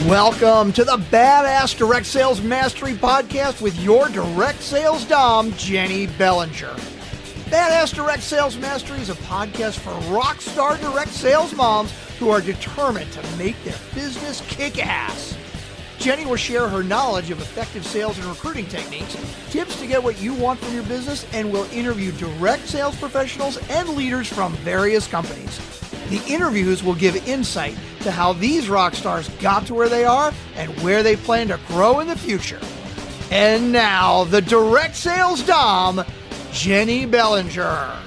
Welcome to the Badass Direct Sales Mastery Podcast with your direct sales dom, Jennie Bellinger. Badass Direct Sales Mastery is a podcast for rock star direct sales moms who are determined to make their business kick ass. Jennie will share her knowledge of effective sales and recruiting techniques, tips to get what you want from your business, and will interview direct sales professionals and leaders from various companies. The interviews will give insight to how these rock stars got to where they are and where they plan to grow in the future. And now, the direct sales dom, Jennie Bellinger.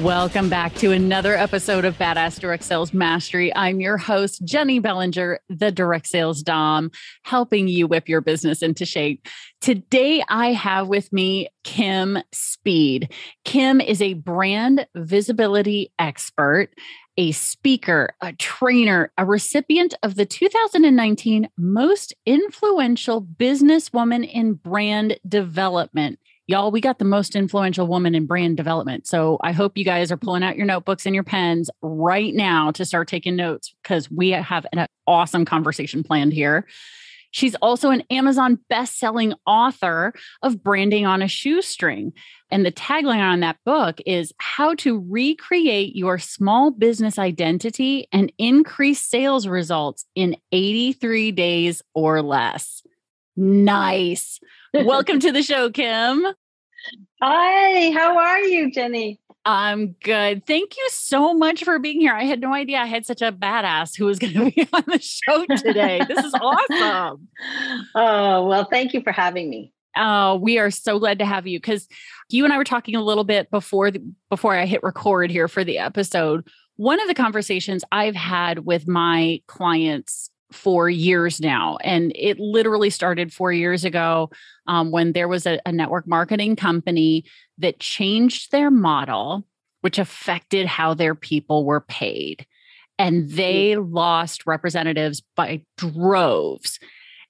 Welcome back to another episode of Badass Direct Sales Mastery. I'm your host, Jennie Bellinger, the direct sales dom, helping you whip your business into shape. Today, I have with me Kim Speed. Kim is a brand visibility expert, a speaker, a trainer, a recipient of the 2019 Most Influential Businesswoman in Brand Development. Y'all, we got the most influential woman in brand development. So I hope you guys are pulling out your notebooks and your pens right now to start taking notes because we have an awesome conversation planned here. She's also an Amazon best-selling author of Branding on a Shoestring. And the tagline on that book is How to Recreate Your Small Business Identity and Increase Sales Results in 83 Days or Less. Nice. Welcome to the show, Kim. Hi, how are you, Jennie? I'm good. Thank you so much for being here. I had no idea I had such a badass who was going to be on the show today. This is awesome. Oh, well, thank you for having me. Oh, we are so glad to have you because you and I were talking a little bit before I hit record here for the episode. One of the conversations I've had with my clients for years now. And it literally started 4 years ago when there was a network marketing company that changed their model, which affected how their people were paid. And they lost representatives by droves.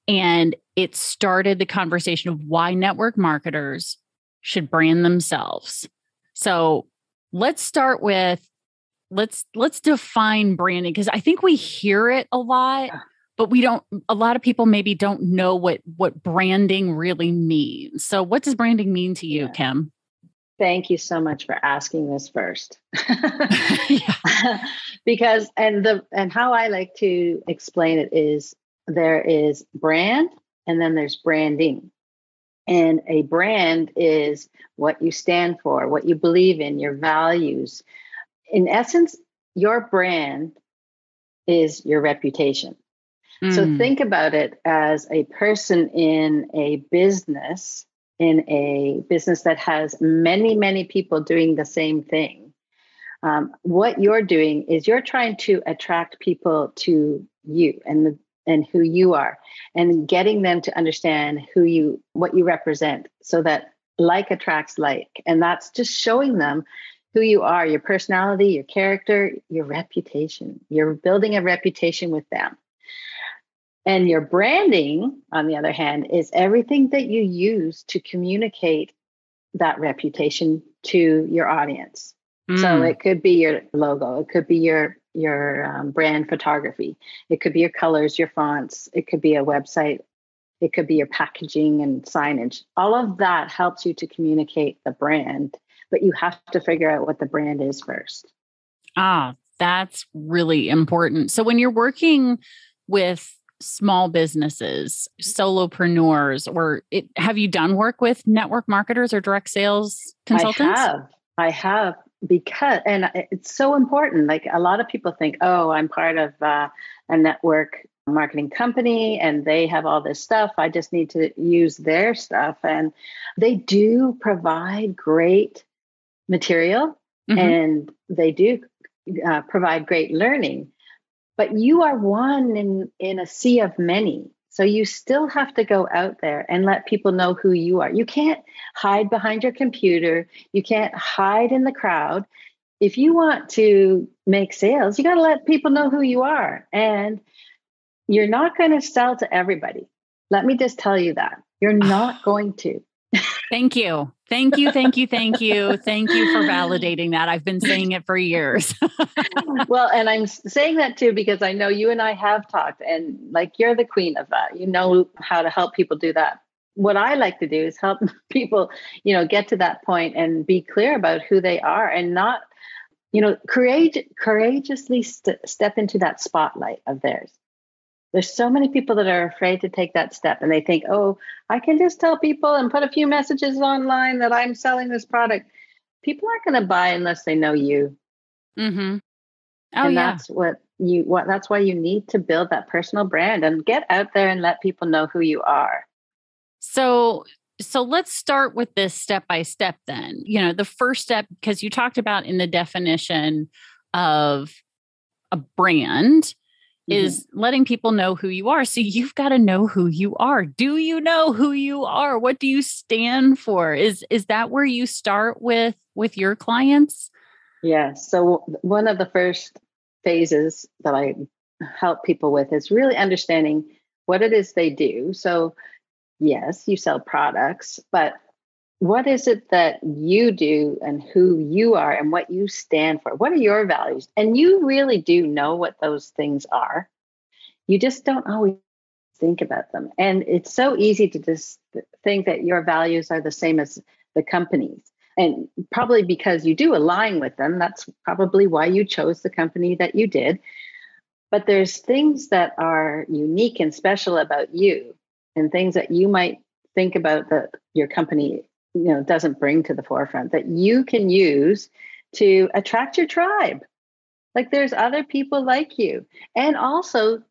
And it started the conversation of why network marketers should brand themselves. So let's start with, let's define branding, because I think we hear it a lot. But a lot of people maybe don't know what branding really means. So what does branding mean to you, Kim? Thank you so much for asking this first. Because, and how I like to explain it is there is brand and then there's branding. And a brand is what you stand for, what you believe in, your values. In essence, your brand is your reputation. So think about it as a person in a business that has many, many people doing the same thing. What you're doing is you're trying to attract people to you and who you are, and getting them to understand what you represent, so that like attracts like. And that's just showing them who you are, your personality, your character, your reputation. You're building a reputation with them. And your branding, on the other hand, is everything that you use to communicate that reputation to your audience. So it could be your logo, it could be your brand photography, it could be your colors, your fonts, it could be a website, it could be your packaging and signage. All of that helps you to communicate the brand, but you have to figure out what the brand is first. That's really important. So when you're working with small businesses, solopreneurs, have you done work with network marketers or direct sales consultants? I have, because, and it's so important. Like, a lot of people think, oh, I'm part of a network marketing company and they have all this stuff. I just need to use their stuff. And they do provide great material and they do provide great learning. But you are one in a sea of many. So you still have to go out there and let people know who you are. You can't hide behind your computer. You can't hide in the crowd. If you want to make sales, you got to let people know who you are. And you're not going to sell to everybody. Let me just tell you that. You're not going to. Thank you. Thank you. Thank you. Thank you. Thank you for validating that. I've been saying it for years. Well, and I'm saying that too, because I know you and I have talked, and like you're the queen of that. You know how to help people do that. What I like to do is help people, get to that point and be clear about who they are, and not, courageously step into that spotlight of theirs. There's so many people that are afraid to take that step, and they think, oh, I can just tell people and put a few messages online that I'm selling this product. People aren't going to buy unless they know you. Mm-hmm. Oh, and yeah. that's that's why you need to build that personal brand and get out there and let people know who you are. So let's start with this step by step then. The first step, because you talked about in the definition of a brand, is letting people know who you are. So you've got to know who you are. Do you know who you are? What do you stand for? Is that where you start with your clients? Yeah. So one of the first phases that I help people with is really understanding what it is they do. So yes, you sell products, but what is it that you do and who you are and what you stand for? What are your values? And you really do know what those things are. You just don't always think about them. And it's so easy to just think that your values are the same as the company's. And probably because you do align with them, that's probably why you chose the company that you did. But there's things that are unique and special about you, and things that you might think about that your company doesn't bring to the forefront, that you can use to attract your tribe. Like there's other people like you, and also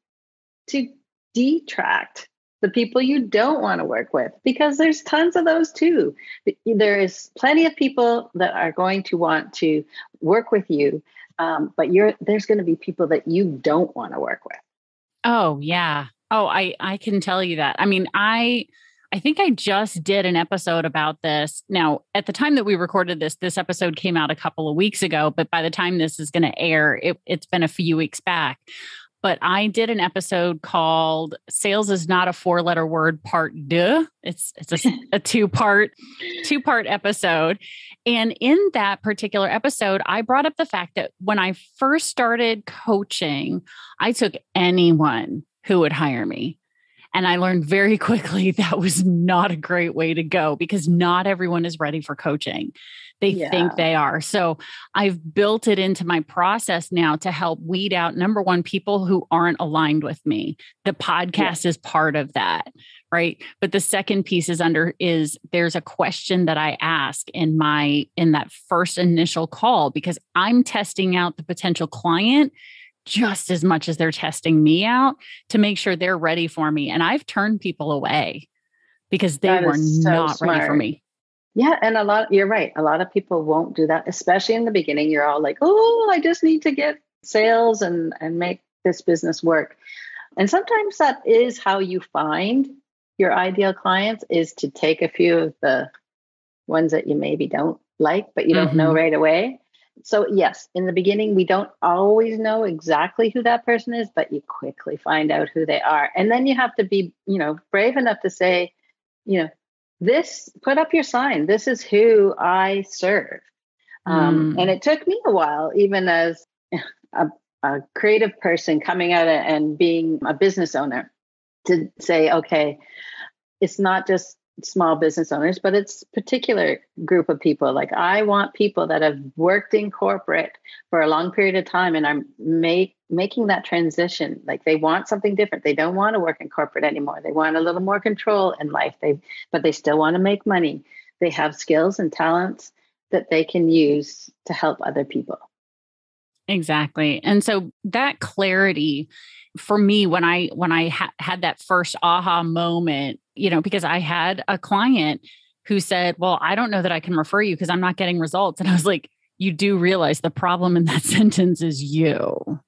to detract the people you don't want to work with, because there's tons of those too. There is plenty of people that are going to want to work with you, but there's going to be people that you don't want to work with. Oh, yeah. Oh, I can tell you that. I mean, I think I just did an episode about this. Now, at the time that we recorded this episode came out a couple of weeks ago, but by the time this is going to air, it's been a few weeks back. But I did an episode called "Sales is Not a 4-Letter Word" Part 2. It's a two-part episode. And in that particular episode, I brought up the fact that when I first started coaching, I took anyone who would hire me. And I learned very quickly that was not a great way to go, because not everyone is ready for coaching. They think they are. So I've built it into my process now to help weed out, number one, people who aren't aligned with me. The podcast is part of that, right? But the second piece is there's a question that I ask in that first initial call, because I'm testing out the potential client just as much as they're testing me out to make sure they're ready for me. And I've turned people away because they were not ready for me. Yeah. And you're right. A lot of people won't do that, especially in the beginning. You're all like, oh, I just need to get sales and make this business work. And sometimes that is how you find your ideal clients, is to take a few of the ones that you maybe don't like, but you don't know right away. So yes, in the beginning, we don't always know exactly who that person is, but you quickly find out who they are. And then you have to be, brave enough to say, put up your sign. This is who I serve. And it took me a while, even as a creative person coming out and being a business owner, to say, okay, it's not just small business owners, but it's a particular group of people. Like I want people that have worked in corporate for a long period of time and are making that transition. Like they want something different. They don't want to work in corporate anymore. They want a little more control in life. But they still want to make money. They have skills and talents that they can use to help other people. Exactly. And so that clarity for me, when I had that first aha moment, because I had a client who said, well, I don't know that I can refer you because I'm not getting results. And I was like, you do realize the problem in that sentence is you.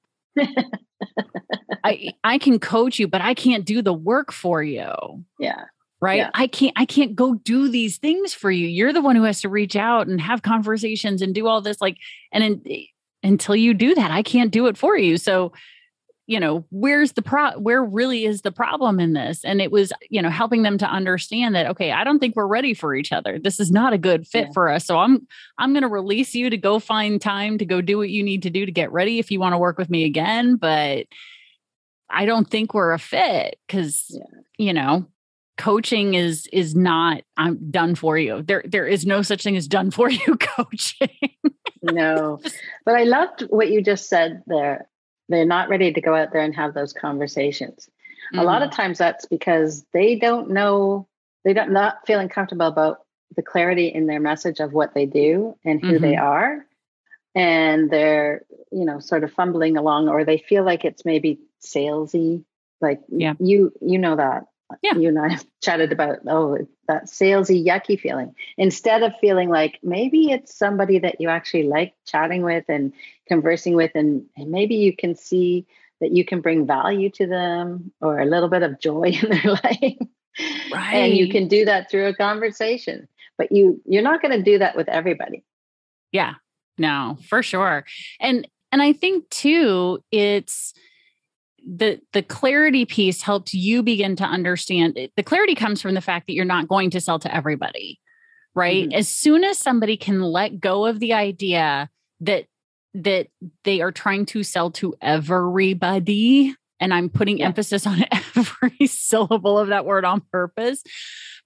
I can coach you, but I can't do the work for you. Yeah. Right. Yeah. I can't go do these things for you. You're the one who has to reach out and have conversations and do all this. Until you do that, I can't do it for you. So where really is the problem in this? And it was, helping them to understand that, okay, I don't think we're ready for each other. This is not a good fit for us. So I'm going to release you to go find time to go do what you need to do to get ready if you want to work with me again. But I don't think we're a fit because, coaching is not, I'm done for you. There is no such thing as done for you coaching. No, but I loved what you just said there. They're not ready to go out there and have those conversations. A lot of times that's because they don't know, not feeling comfortable about the clarity in their message of what they do and who they are. And they're, sort of fumbling along, or they feel like it's maybe salesy. Like you know that. Yeah. You and I have chatted about, that salesy, yucky feeling. Instead of feeling like maybe it's somebody that you actually like chatting with and conversing with, and maybe you can see that you can bring value to them or a little bit of joy in their life. Right. And you can do that through a conversation. But you're not going to do that with everybody. Yeah, no, for sure. And I think too, it's the clarity piece helps you begin to understand. The clarity comes from the fact that you're not going to sell to everybody, right? As soon as somebody can let go of the idea that they are trying to sell to everybody, and I'm putting emphasis on every syllable of that word on purpose,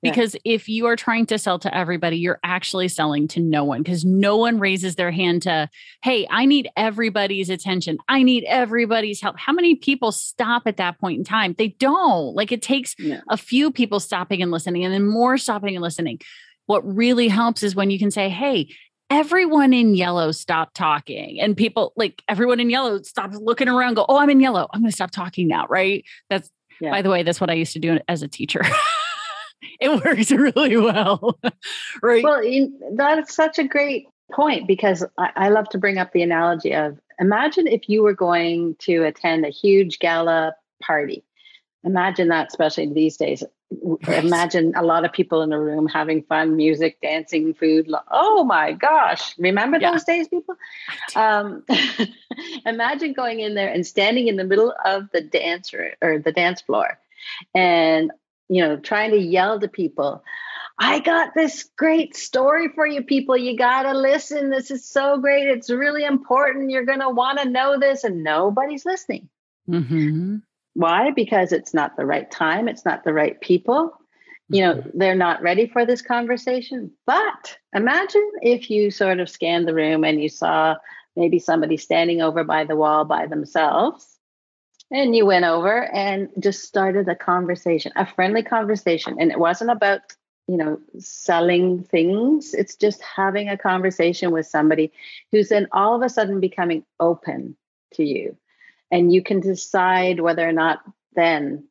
because if you are trying to sell to everybody, you're actually selling to no one, because no one raises their hand to, hey, I need everybody's attention. I need everybody's help. How many people stop at that point in time? They don't. Like, it takes a few people stopping and listening, and then more stopping and listening. What really helps is when you can say, hey, everyone in yellow, stop talking. And people, like, everyone in yellow stops looking around, go, oh, I'm in yellow. I'm going to stop talking now. Right. That's, by the way, that's what I used to do as a teacher. It works really well. Right. Well, that's such a great point, because I love to bring up the analogy of, imagine if you were going to attend a huge gala party. Imagine that, especially these days. Right. Imagine a lot of people in a room having fun, music, dancing, food. Oh my gosh. Remember those days, people? Imagine going in there and standing in the middle of the dance or the dance floor and, trying to yell to people, I got this great story for you people. You got to listen. This is so great. It's really important. You're going to want to know this. And nobody's listening. Mm-hmm. Why? Because it's not the right time. It's not the right people. They're not ready for this conversation. But imagine if you sort of scanned the room and you saw maybe somebody standing over by the wall by themselves, and you went over and just started a conversation, a friendly conversation. And it wasn't about, selling things. It's just having a conversation with somebody who's then all of a sudden becoming open to you. And you can decide whether or not then,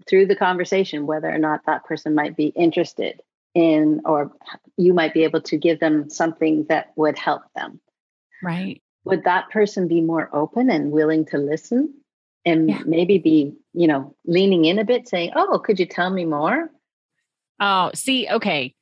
through the conversation, whether or not that person might be interested in, or you might be able to give them something that would help them. Right. Would that person be more open and willing to listen and maybe be, leaning in a bit, saying, oh, could you tell me more? Oh, see, okay.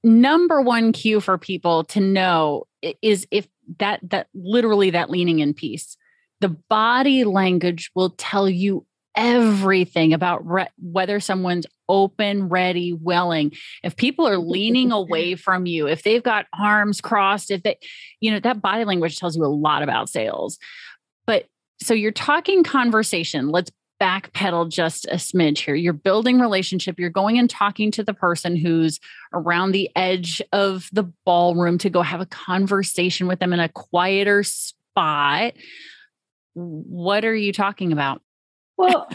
Number one cue for people to know is if that literally that leaning in piece. The body language will tell you everything about whether someone's open, ready, willing. If people are leaning away from you, if they've got arms crossed, if they, that body language tells you a lot about sales. But so you're talking conversation. Let's backpedal just a smidge here. You're building relationship. You're going and talking to the person who's around the edge of the ballroom to go have a conversation with them in a quieter spot. What are you talking about? Well,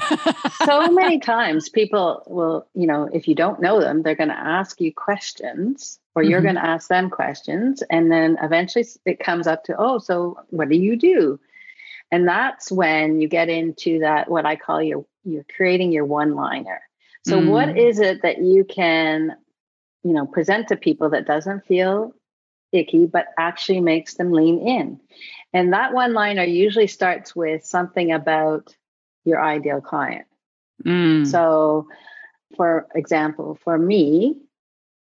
so many times people will, if you don't know them, they're going to ask you questions, or you're going to ask them questions. And then eventually it comes up to, oh, so what do you do? And that's when you get into that, what I call you're creating your one-liner. So what is it that you can, present to people that doesn't feel icky, but actually makes them lean in? And that one-liner usually starts with something about your ideal client. So, for example, for me,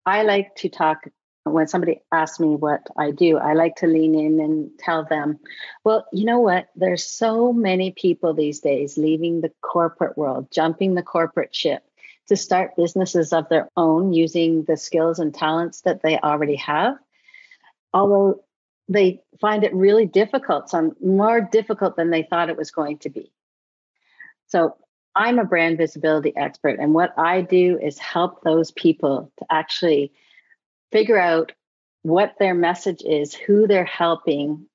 I like to talk when somebody asks me what I do, I like to lean in and tell them, well, you know what? There's so many people these days leaving the corporate world, jumping the corporate ship to start businesses of their own using the skills and talents that they already have. Although they find it really difficult, some more difficult than they thought it was going to be. So I'm a brand visibility expert. And what I do is help those people to actually figure out what their message is, who they're helping,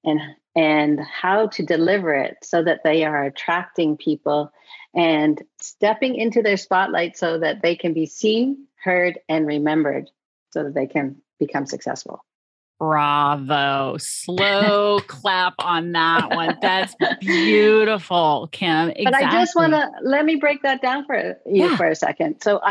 and how to deliver it so that they are attracting people and stepping into their spotlight so that they can be seen, heard, and remembered so that they can become successful. Bravo. Slow clap on that one. That's beautiful, Kim. Exactly. But I just want to, let me break that down for you for a second. So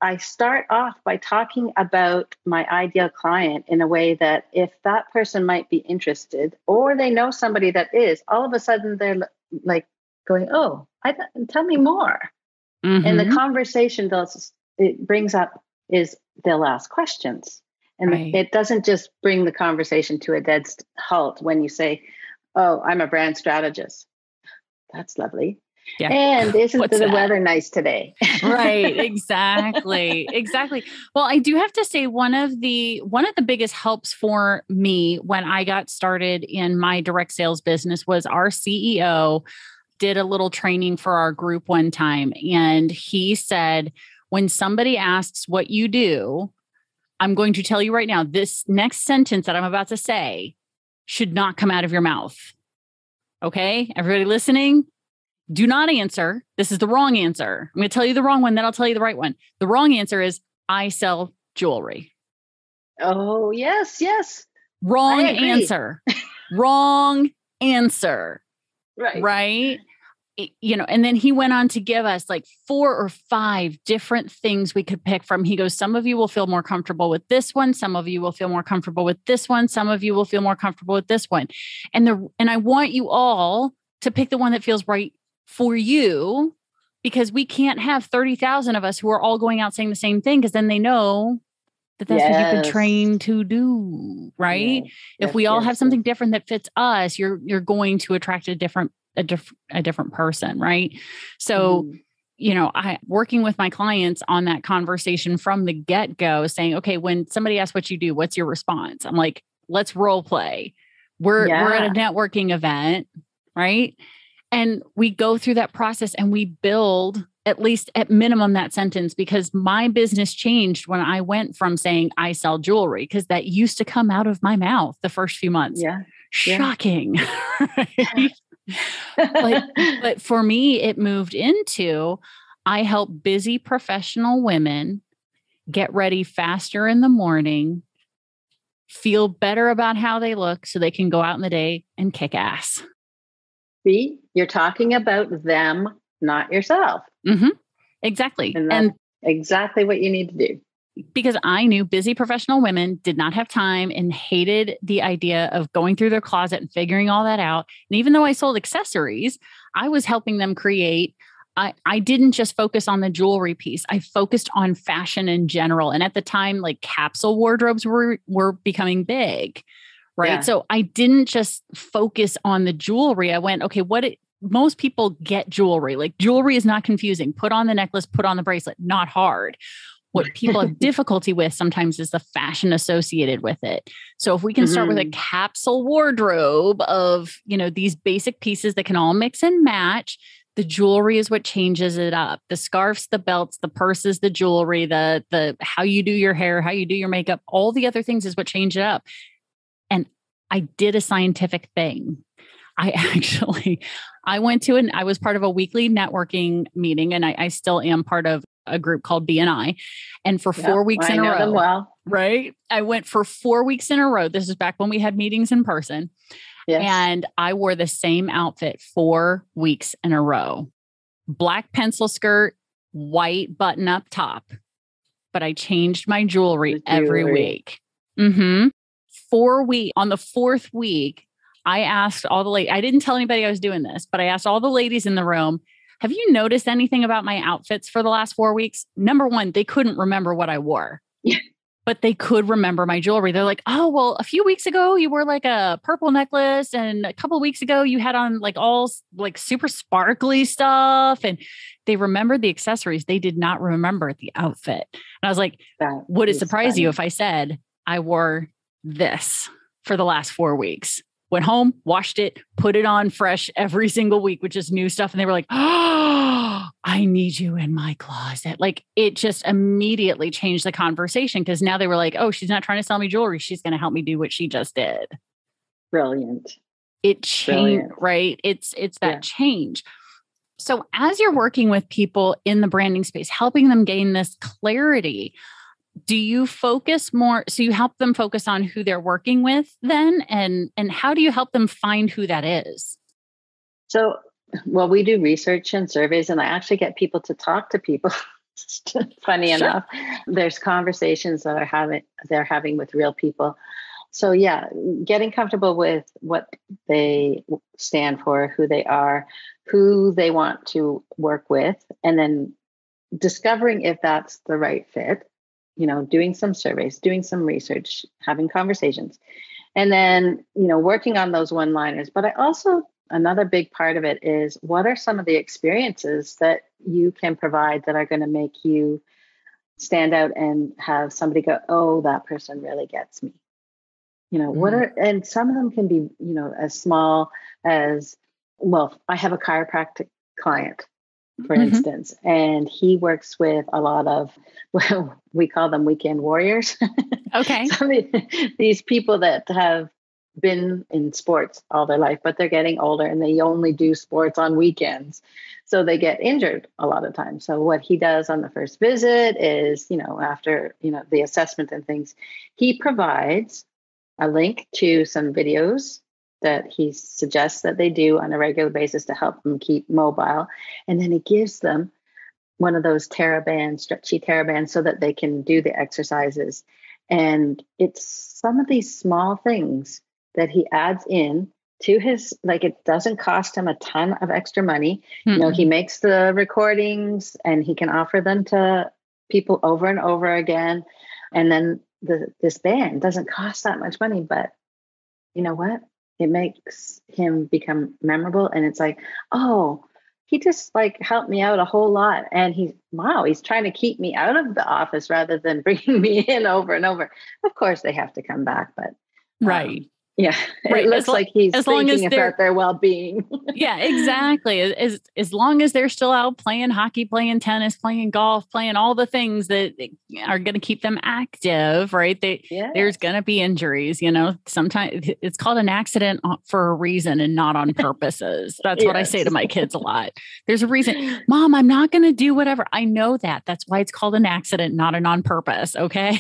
I start off by talking about my ideal client in a way that if that person might be interested or they know somebody that is, all of a sudden they're like going, oh, tell me more. Mm-hmm. And the conversation it brings up is they'll ask questions. And It doesn't just bring the conversation to a dead halt when you say, oh, I'm a brand strategist. That's lovely. Yeah. And isn't the weather nice today? Right. Exactly. Exactly. Well, I do have to say one of the biggest helps for me when I got started in my direct sales business was our CEO did a little training for our group one time. And he said, when somebody asks what you do, I'm going to tell you right now, this next sentence that I'm about to say should not come out of your mouth. Okay? Everybody listening? Do not answer. This is the wrong answer. I'm going to tell you the wrong one, then I'll tell you the right one. The wrong answer is, I sell jewelry. Oh, yes, yes. Wrong answer. Wrong answer. Right. Right? And then he went on to give us like 4 or 5 different things we could pick from. He goes, some of you will feel more comfortable with this one. Some of you will feel more comfortable with this one. Some of you will feel more comfortable with this one. And I want you all to pick the one that feels right for you, because we can't have 30,000 of us who are all going out saying the same thing, because then they know that's what you've been trained to do, right? If we all have something different that fits us, you're going to attract a different person, right? So, I working with my clients on that conversation from the get-go, saying, okay, when somebody asks what you do, what's your response? I'm like, let's role play. We're at a networking event, right? And we go through that process and we build at least at minimum that sentence, because my business changed when I went from saying I sell jewelry, because that used to come out of my mouth the first few months. Yeah. Shocking. Right? but for me, it moved into, I help busy professional women get ready faster in the morning, feel better about how they look so they can go out in the day and kick ass. See, you're talking about them, not yourself. Mm-hmm. Exactly. And that's exactly what you need to do. Because I knew busy professional women did not have time and hated the idea of going through their closet and figuring all that out. And even though I sold accessories, I was helping them create. I didn't just focus on the jewelry piece. I focused on fashion in general. And at the time, like capsule wardrobes were becoming big, right? Yeah. So I didn't just focus on the jewelry. I went, okay, most people get jewelry. Like jewelry is not confusing. Put on the necklace, put on the bracelet, not hard. What people have difficulty with sometimes is the fashion associated with it. So if we can start with a capsule wardrobe of, these basic pieces that can all mix and match, the jewelry is what changes it up. The scarves, the belts, the purses, the jewelry, the how you do your hair, how you do your makeup, all the other things is what change it up. And I did a scientific thing. I was part of a weekly networking meeting, and I still am part of a group called BNI. And for 4 weeks in a row, right? I went for 4 weeks in a row. This is back when we had meetings in person. Yes. And I wore the same outfit 4 weeks in a row. Black pencil skirt, white button up top. But I changed my jewelry every week. Mm-hmm. 4 weeks. On the 4th week, I asked all the ladies, I didn't tell anybody I was doing this, but I asked all the ladies in the room, have you noticed anything about my outfits for the last 4 weeks? Number one, they couldn't remember what I wore. Yeah. but they could remember my jewelry. They're like, oh, well, a few weeks ago you wore like a purple necklace, and a couple of weeks ago you had on like all like super sparkly stuff. And they remembered the accessories. They did not remember the outfit. And I was like, would it surprise you if I said I wore this for the last 4 weeks? Went home, washed it, put it on fresh every single week, which is new stuff. And they were like, oh, I need you in my closet. Like it just immediately changed the conversation, because now they were like, oh, she's not trying to sell me jewelry. She's going to help me do what she just did. Brilliant. It changed, right? It's that change. So as you're working with people in the branding space, helping them gain this clarity, do you focus more? So you help them focus on who they're working with then, and how do you help them find who that is? So, well, we do research and surveys, and I actually get people to talk to people. Funny enough, there's conversations that they're having with real people. So yeah, getting comfortable with what they stand for, who they are, who they want to work with, and then discovering if that's the right fit. Doing some surveys, doing some research, having conversations, and then, working on those one-liners. But another big part of it is, what are some of the experiences that you can provide that are going to make you stand out and have somebody go, oh, that person really gets me. And some of them can be, as small as, well, I have a chiropractic client, for instance, and he works with a lot of, well, we call them weekend warriors. Okay. These people that have been in sports all their life, but they're getting older and they only do sports on weekends. So they get injured a lot of times. So what he does on the first visit is, after, the assessment and things, he provides a link to some videos that he suggests that they do on a regular basis to help them keep mobile. And then he gives them one of those stretchy TerraBands, so that they can do the exercises. And it's some of these small things that he adds in to his, like, it doesn't cost him a ton of extra money. He makes the recordings and he can offer them to people over and over again. And then this band doesn't cost that much money, but you know what? It makes him become memorable. And it's like, oh, he just helped me out a whole lot. And he's trying to keep me out of the office rather than bringing me in over and over. Of course they have to come back, but right. Yeah, right. It looks like he's thinking about their well-being. Yeah, exactly. As long as they're still out playing hockey, playing tennis, playing golf, playing all the things that are going to keep them active, right? There's going to be injuries. Sometimes it's called an accident for a reason and not on purposes. That's what I say to my kids a lot. There's a reason. Mom, I'm not going to do whatever. I know that. That's why it's called an accident, not an on purpose. Okay.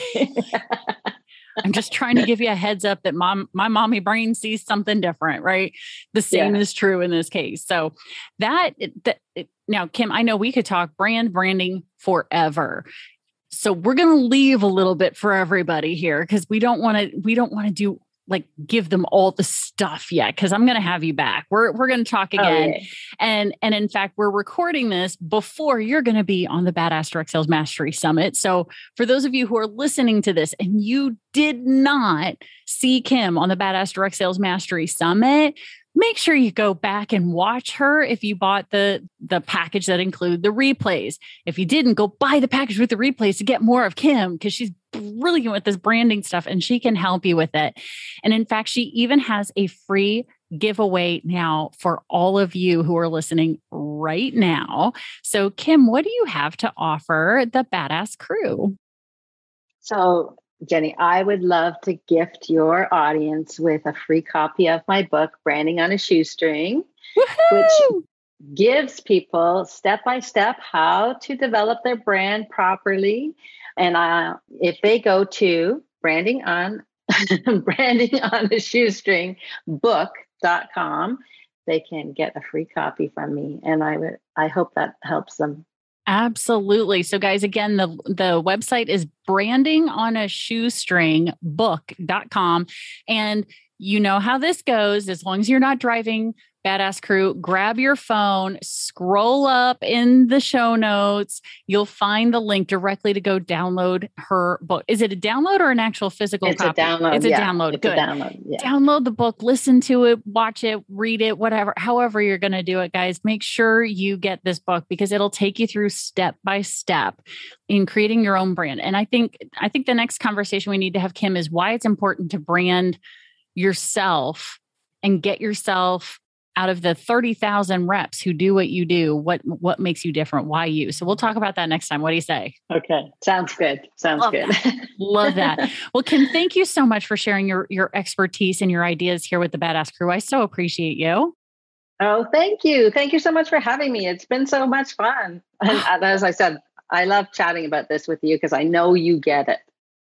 I'm just trying to give you a heads up that my mommy brain sees something different, right? The same is true in this case. So now, Kim, I know we could talk branding forever. So we're going to leave a little bit for everybody here, because we don't want to do give them all the stuff yet, because I'm going to have you back. We're going to talk again. Okay. And in fact, we're recording this before you're going to be on the Badass Direct Sales Mastery Summit. So for those of you who are listening to this and you did not see Kim on the Badass Direct Sales Mastery Summit, make sure you go back and watch her if you bought the package that include the replays. If you didn't, go buy the package with the replays to get more of Kim, because she's brilliant with this branding stuff and she can help you with it. And in fact, she even has a free giveaway now for all of you who are listening right now. So Kim, what do you have to offer the Badass crew? So Jenny, I would love to gift your audience with a free copy of my book, Branding on a Shoestring, which gives people step-by-step how to develop their brand properly. And if they go to branding on a shoestring book.com, they can get a free copy from me. And I hope that helps them. Absolutely. So guys, again, the website is brandingonashoestringbook.com. And you know how this goes. As long as you're not driving Badass Crew, grab your phone, scroll up in the show notes. You'll find the link directly to go download her book. Is it a download or an actual physical It's copy? a download. It's a download. It's Good. a download. Yeah. Download the book, listen to it, watch it, read it, whatever, however you're going to do it, guys. Make sure you get this book because it'll take you through step by step in creating your own brand. And I think the next conversation we need to have, Kim, is why it's important to brand yourself and get yourself out of the 30,000 reps who do what you do. What makes you different? Why you? So we'll talk about that next time. What do you say? Okay. Sounds good. Love that. Love that. Well, Kim, thank you so much for sharing your expertise and your ideas here with the Badass Crew. I so appreciate you. Oh, thank you. Thank you so much for having me. It's been so much fun. And as I said, I love chatting about this with you because I know you get it.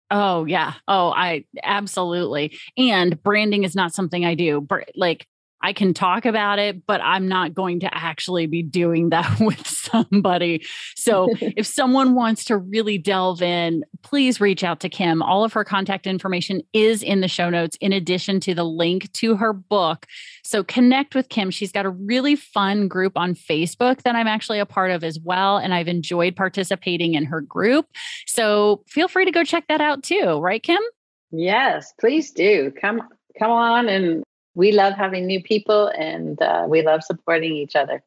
Oh, yeah. Oh, I absolutely. And branding is not something I do. Like, I can talk about it, but I'm not going to actually be doing that with somebody. So if someone wants to really delve in, please reach out to Kim. All of her contact information is in the show notes, in addition to the link to her book. So connect with Kim. She's got a really fun group on Facebook that I'm actually a part of as well. And I've enjoyed participating in her group. So feel free to go check that out too. Right, Kim? Yes, please do. Come on. And we love having new people and we love supporting each other.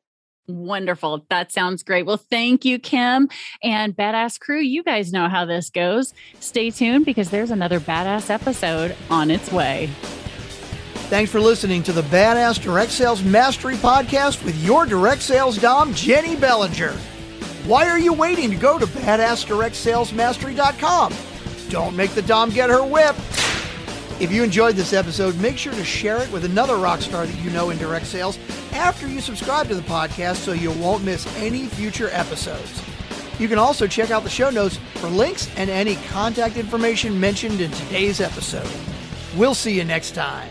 Wonderful. That sounds great. Well, thank you, Kim. And Badass Crew, you guys know how this goes. Stay tuned because there's another badass episode on its way. Thanks for listening to the Badass Direct Sales Mastery Podcast with your direct sales dom, Jennie Bellinger. Why are you waiting to go to badassdirectsalesmastery.com? Don't make the dom get her whip. If you enjoyed this episode, make sure to share it with another rock star that you know in direct sales after you subscribe to the podcast so you won't miss any future episodes. You can also check out the show notes for links and any contact information mentioned in today's episode. We'll see you next time.